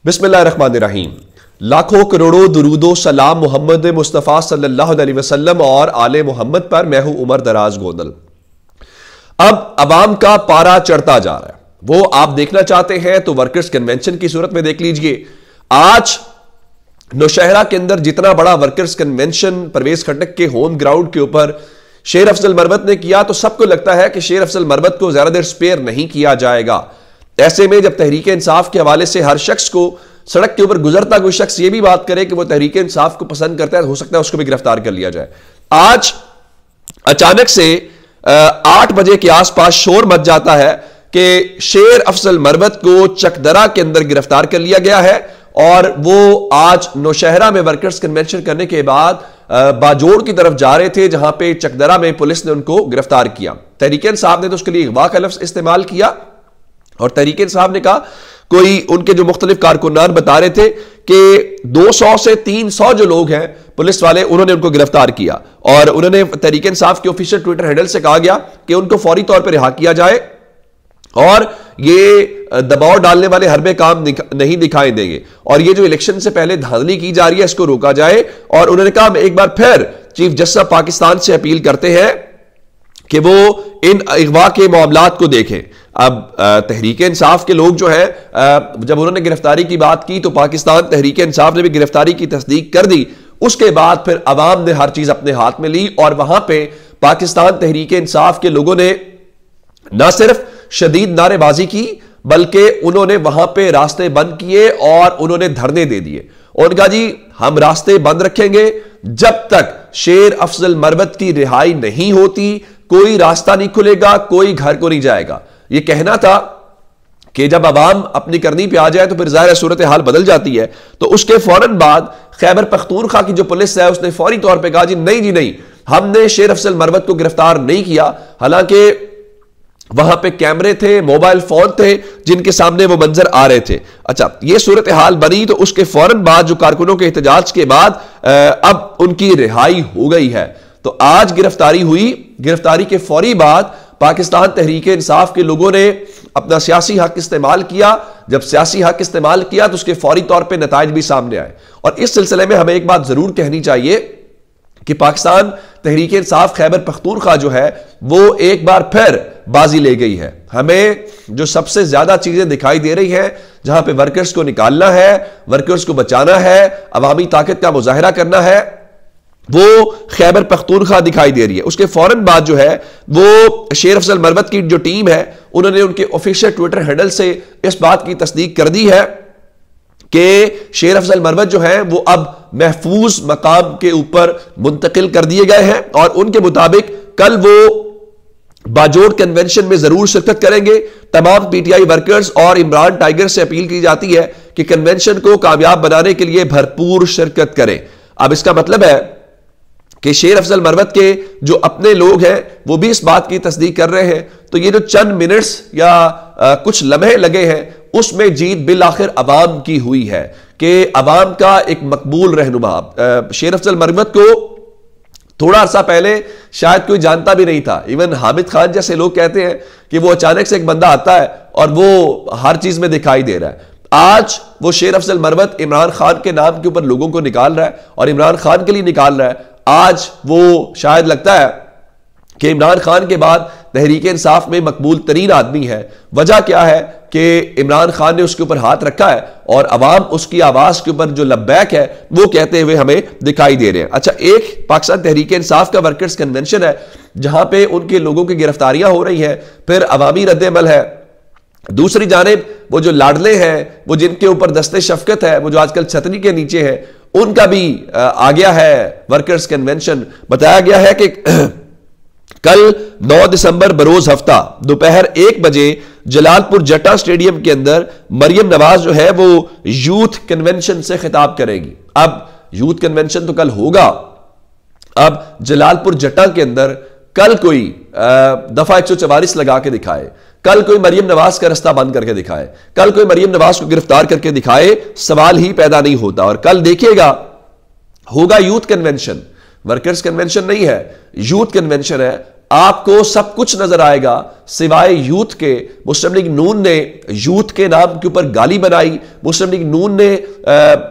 बिस्मिल्लाहिर्रहमानिर्रहीम। लाखों करोड़ों दुरूदो सलाम मोहम्मद मुस्तफ़ा सल्लल्लाहु अलैहि वसल्लम और आले मोहम्मद पर। मैं हूं उमर दराज गोंदल। अब अवाम का पारा चढ़ता जा रहा है, वो आप देखना चाहते हैं तो वर्कर्स कन्वेंशन की सूरत में देख लीजिए। आज नौशहरा के अंदर जितना बड़ा वर्कर्स कन्वेंशन परवेज खटक के होम ग्राउंड के ऊपर शेर अफजल मरवत ने किया, तो सबको लगता है कि शेर अफजल मरवत को ज्यादा देर स्पेयर नहीं किया जाएगा। ऐसे में जब तहरीक इंसाफ के हवाले से हर शख्स को, सड़क के ऊपर गुजरता कोई शख्स ये भी बात करे कि वो तहरीक इंसाफ को पसंद करता है, हो सकता है उसको भी गिरफ्तार कर लिया जाए। आज अचानक से 8 बजे के आसपास शोर मच जाता है कि शेर अफजल मरवत को चकदरा के अंदर गिरफ्तार कर लिया गया है और वो आज नौशहरा में वर्कर्स कन्वेंशन करने के बाद बाजोड़ की तरफ जा रहे थे, जहां पे चकदरा में पुलिस ने उनको गिरफ्तार किया। तहरीक इंसाफ ने तो उसके लिए अगवा का लफ्ज इस्तेमाल किया और तहरीक इंसाफ ने कहा, कोई उनके जो मुख्तलिफ कारकुनान बता रहे थे कि 200 से 300 जो लोग हैं पुलिस वाले, उन्होंने उनको गिरफ्तार किया और उन्होंने तहरीक इंसाफ के ऑफिशियल ट्विटर हैंडल से कहा गया कि उनको फौरी तौर पर रिहा किया जाए और ये दबाव डालने वाले हरबे काम नहीं दिखाई देंगे और ये जो इलेक्शन से पहले धांधली की जा रही है इसको रोका जाए। और उन्होंने कहा, एक बार फिर चीफ जस्टिस ऑफ पाकिस्तान से अपील करते हैं कि वो इन अगवा के मामलात को देखें। अब तहरीक इंसाफ के लोग जो है, जब उन्होंने गिरफ्तारी की बात की तो पाकिस्तान तहरीक इंसाफ ने भी गिरफ्तारी की तस्दीक कर दी। उसके बाद फिर अवाम ने हर चीज अपने हाथ में ली और वहां पे पाकिस्तान तहरीक इंसाफ के लोगों ने न सिर्फ शदीद नारेबाजी की बल्कि उन्होंने वहां पे रास्ते बंद किए और उन्होंने धरने दे दिए। उन्होंने कहा, जी हम रास्ते बंद रखेंगे जब तक शेर अफजल मरवत की रिहाई नहीं होती, कोई रास्ता नहीं खुलेगा, कोई घर को नहीं जाएगा। यह कहना था कि जब अवाम अपनी करनी पे आ जाए तो फिर जाहिर सूरत हाल बदल जाती है। तो उसके फौरन बाद खैबर पख्तूनख्वा की जो पुलिस है उसने फौरी तौर पे कहा, जी नहीं नहीं, हमने शेर अफजल मरवत को गिरफ्तार नहीं किया। हालांकि वहां पे कैमरे थे, मोबाइल फोन थे जिनके सामने वो मंजर आ रहे थे। अच्छा, ये सूरत हाल बनी तो उसके फौरन बाद जो कारकुनों के एहतजाज के बाद अब उनकी रिहाई हो गई है। तो आज गिरफ्तारी हुई। गिरफ्तारी के फौरी बाद पाकिस्तान तहरीक इंसाफ के लोगों ने अपना सियासी हक इस्तेमाल किया। जब सियासी हक इस्तेमाल किया तो उसके फौरी तौर पर नताइज भी सामने आए। और इस सिलसिले में हमें एक बात जरूर कहनी चाहिए कि पाकिस्तान तहरीक इंसाफ खैबर पख्तूनख्वा जो है वो एक बार फिर बाजी ले गई है। हमें जो सबसे ज्यादा चीजें दिखाई दे रही हैं, जहां पे वर्कर्स को निकालना है, वर्कर्स को बचाना है, अवामी ताकत का मुजाहिरा करना है, वो खैबर पख्तूनख्वा दिखाई दे रही है। उसके फौरन बाद जो है वो शेर अफजल मरवत की जो टीम है उन्होंने उनके ऑफिशियल ट्विटर हैंडल से इस बात की तस्दीक कर दी है कि शेर अफजल मरवत जो है वो अब महफूज मकाम के ऊपर मुंतकिल कर दिए गए हैं और उनके मुताबिक कल वो बाजोड़ कन्वेंशन में जरूर शिरकत करेंगे। तमाम पीटीआई वर्कर्स और इमरान टाइगर से अपील की जाती है कि कन्वेंशन को कामयाब बनाने के लिए भरपूर शिरकत करें। अब इसका मतलब है कि शेर अफजल मरवत के जो अपने लोग हैं वो भी इस बात की तस्दीक कर रहे हैं। तो ये जो चंद मिनट्स या कुछ लम्हे लगे हैं उसमें जीत बिल आखिर अवाम की हुई है कि अवाम का एक मकबूल रहनुमा शेर अफजल मरवत को थोड़ा अरसा पहले शायद कोई जानता भी नहीं था। इवन हामिद खान जैसे लोग कहते हैं कि वो अचानक से एक बंदा आता है और वो हर चीज में दिखाई दे रहा है। आज वो शेर अफजल मरवत इमरान खान के नाम के ऊपर लोगों को निकाल रहा है और इमरान खान के लिए निकाल रहा है। आज वो शायद लगता है कि इमरान खान के बाद तहरीक इंसाफ में मकबूल तरीन आदमी है। वजह क्या है कि इमरान खान ने उसके ऊपर हाथ रखा है और अवाम उसकी आवाज के ऊपर जो लब्बैक है वो कहते हुए हमें दिखाई दे रहे हैं। अच्छा, एक पाकिस्तान तहरीक इंसाफ का वर्कर्स कन्वेंशन है जहां पे उनके लोगों की गिरफ्तारियां हो रही हैं, फिर अवामी रद्द-ए-अमल है। दूसरी जानिब वो जो लाडले हैं, वो जिनके ऊपर दस्ते शफकत है, वो जो आजकल छतरी के नीचे है, उनका भी आ गया है वर्कर्स कन्वेंशन। बताया गया है कि कल 9 दिसंबर बरोज हफ्ता दोपहर 1 बजे जलालपुर जट्टा स्टेडियम के अंदर मरियम नवाज जो है वो यूथ कन्वेंशन से खिताब करेगी। अब यूथ कन्वेंशन तो कल होगा, अब जलालपुर जट्टा के अंदर कल कोई दफा 144 लगा के दिखाए, कल कोई मरियम नवाज का रास्ता बंद करके दिखाए, कल कोई मरियम नवाज को गिरफ्तार करके दिखाए, सवाल ही पैदा नहीं होता। और कल देखिएगा होगा यूथ कन्वेंशन, वर्कर्स कन्वेंशन नहीं है, यूथ कन्वेंशन है आपको सब कुछ नजर आएगा सिवाय यूथ के। मुस्लिम लीग नून ने यूथ के नाम के ऊपर गाली बनाई। मुस्लिम लीग नून ने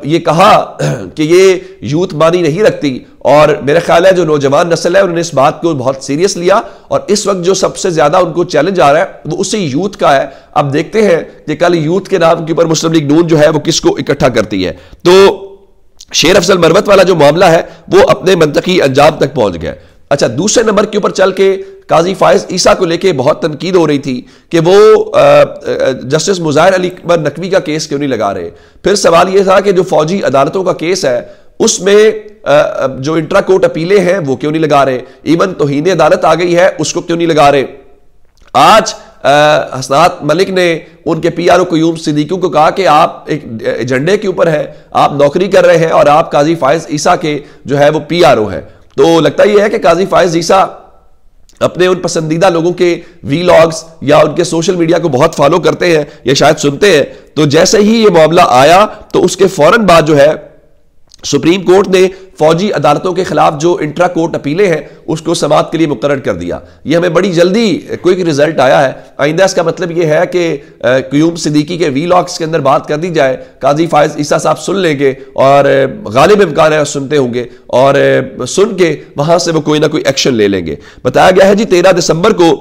ये कहा कि ये यूथ मानी नहीं रखती, और मेरा ख्याल है जो नौजवान नस्ल है उन्होंने इस बात को बहुत सीरियस लिया, और इस वक्त जो सबसे ज्यादा उनको चैलेंज आ रहा है वो उसी यूथ का है। अब देखते हैं कि कल यूथ के नाम के ऊपर मुस्लिम लीग नून जो है वो किसको इकट्ठा करती है। तो शेर अफजल मरवत वाला जो मामला है वो अपने मंतकी अंजाम तक पहुंच गया। अच्छा, दूसरे नंबर के ऊपर चल के काजी फायज ईसा को लेके बहुत तनकीद हो रही थी कि वो जस्टिस मुज़ाहिर अली अकबर नकवी का केस क्यों नहीं लगा रहे। फिर सवाल यह था कि जो फौजी अदालतों का केस है उसमें जो इंट्रा कोर्ट अपीलें हैं वो क्यों नहीं लगा रहे। इवन तौहीन अदालत आ गई है, उसको क्यों नहीं लगा रहे। आज हसनात मलिक ने उनके पीआरओ क़य्यूम सिद्दीकी को कहा कि आप एक एजेंडे के ऊपर हैं, आप नौकरी कर रहे हैं और आप काजी फायज ईसा के जो है वो पीआरओ है। तो लगता यह है कि काजी फायज ईसा अपने उन पसंदीदा लोगों के वीलॉग्स या उनके सोशल मीडिया को बहुत फॉलो करते हैं या शायद सुनते हैं। तो जैसे ही ये मामला आया तो उसके फौरन बाद जो है सुप्रीम कोर्ट ने फौजी अदालतों के खिलाफ जो इंट्रा कोर्ट अपीलें हैं उसको समाअत के लिए मुकर्रर कर दिया। ये हमें बड़ी जल्दी क्विक रिजल्ट आया है। आइंदा इसका मतलब ये है कि क़य्यूम सिद्दीकी के वीलॉग्स के अंदर बात कर दी जाए, काजी फायज ईसा साहब सुन लेंगे और गालिब इम्कान है सुनते होंगे, और सुन के वहां से वो कोई ना कोई एक्शन ले लेंगे। बताया गया है जी 13 दिसंबर को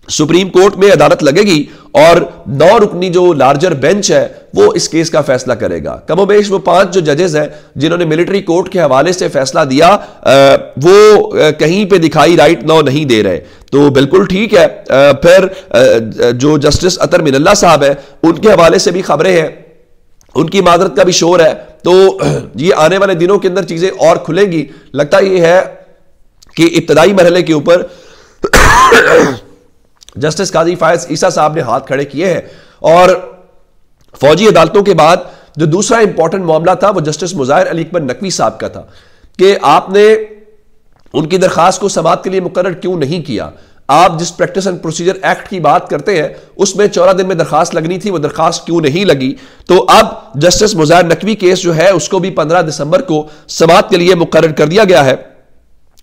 सुप्रीम कोर्ट में अदालत लगेगी और 9 रुकनी जो लार्जर बेंच है वो इस केस का फैसला करेगा। कमोबेश वो 5 जो जजेस हैं जिन्होंने मिलिट्री कोर्ट के हवाले से फैसला दिया वो कहीं पे दिखाई राइट नाउ नहीं दे रहे, तो बिल्कुल ठीक है। फिर जो जस्टिस अतर मिनल्ला साहब है उनके हवाले से भी खबरें हैं, उनकी मादरत का भी शोर है। तो ये आने वाले दिनों के अंदर चीजें और खुलेंगी। लगता यह है कि इब्तदाई मरहले के ऊपर जस्टिस काजी फायज ईसा साहब ने हाथ खड़े किए हैं। और फौजी अदालतों के बाद जो दूसरा इंपॉर्टेंट मामला था वो जस्टिस मुज़ाहिर अली अकबर नकवी साहब का था कि आपने उनकी दरखास्त को समाअत के लिए मुकर्रर क्यों नहीं किया। आप जिस प्रैक्टिस एंड प्रोसीजर एक्ट की बात करते हैं उसमें 14 दिन में दरखास्त लगनी थी, वो दरखास्त क्यों नहीं लगी। तो अब जस्टिस मुज़ाहिर नकवी केस जो है उसको भी 15 दिसंबर को समाअत के लिए मुकर्रर कर दिया गया है।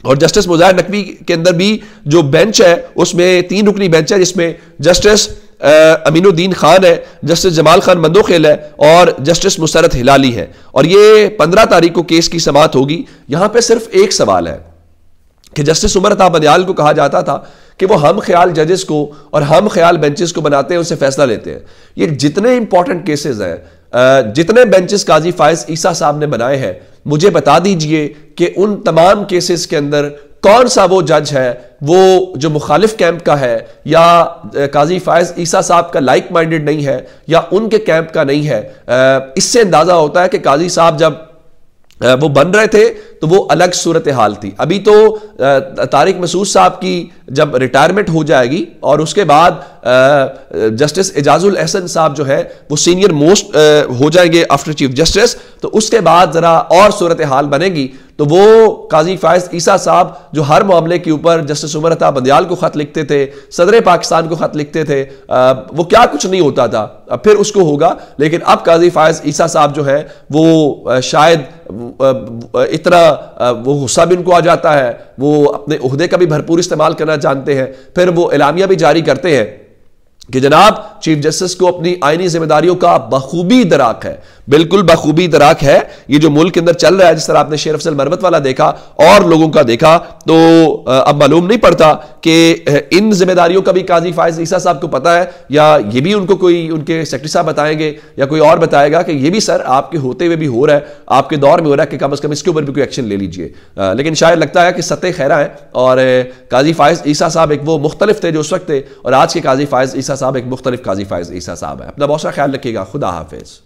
और जस्टिस मुज़ाहिर नकवी के अंदर भी जो बेंच है उसमें 3 रुकनी बेंच है जिसमें जस्टिस अमीनुद्दीन खान है, जस्टिस जमाल खान मंदोखेल है और जस्टिस मुसरत हिलाली है। और ये 15 तारीख को केस की समाअत होगी। यहां पे सिर्फ एक सवाल है कि जस्टिस उमर अता बंदियाल को कहा जाता था कि वो हम ख्याल जजेस को और हम ख्याल बेंचेस को बनाते हैं, उनसे फैसला लेते हैं। ये जितने इंपॉर्टेंट केसेस हैं, जितने बेंचेस काजी फायज ईसा साहब ने बनाए हैं, मुझे बता दीजिए कि उन तमाम केसेस के अंदर कौन सा वो जज है वो जो मुखालिफ कैंप का है या काजी फायज ईसा साहब का लाइक माइंडेड नहीं है या उनके कैंप का नहीं है। इससे अंदाजा होता है कि काजी साहब जब वो बन रहे थे तो वो अलग सूरत हाल थी। अभी तो तारिक मसूद साहब की जब रिटायरमेंट हो जाएगी और उसके बाद जस्टिस एजाजुल एहसन साहब जो है वो सीनियर मोस्ट हो जाएंगे आफ्टर चीफ जस्टिस, तो उसके बाद जरा और सूरत हाल बनेगी। तो वो काजी फायज ईसा साहब जो हर मामले के ऊपर जस्टिस उमर अता बंदियाल को खत लिखते थे, सदर पाकिस्तान को खत लिखते थे, वो क्या कुछ नहीं होता था, अब फिर उसको होगा। लेकिन अब काजी फायज ईसा साहब जो है वो शायद इतना वो गुस्सा भी उनको आ जाता है, वो अपने ओहदे का भी भरपूर इस्तेमाल करना जानते हैं, फिर वो एलामिया भी जारी करते हैं कि जनाब चीफ जस्टिस को अपनी आईनी जिम्मेदारियों का बखूबी दराक है, बिल्कुल बखूबी दराक है। ये जो मुल्क के अंदर चल रहा है, जिस तरह आपने शेर अफजल मरवत वाला देखा और लोगों का देखा, तो अब मालूम नहीं पड़ता कि इन जिम्मेदारियों का भी काजी फायज ईसा साहब को पता है या ये भी उनको कोई उनके सेक्रेटरी साहब बताएंगे या कोई और बताएगा कि ये भी सर आपके होते हुए भी हो रहा है, आपके दौर में हो रहा है कि कम से कम इसके ऊपर भी कोई एक्शन ले लीजिए। लेकिन शायद लगता है कि सत्य खैरा है और काजी फायज ईसा साहब एक वो मुख्तलिफ थे जो उस वक्त थे और आज के काजी फायज ईसा साहब एक मुख्तलिफ काजी फायज ईसा साहब है। अपना बहुत सा ख्याल रखिएगा। खुदा हाफिज।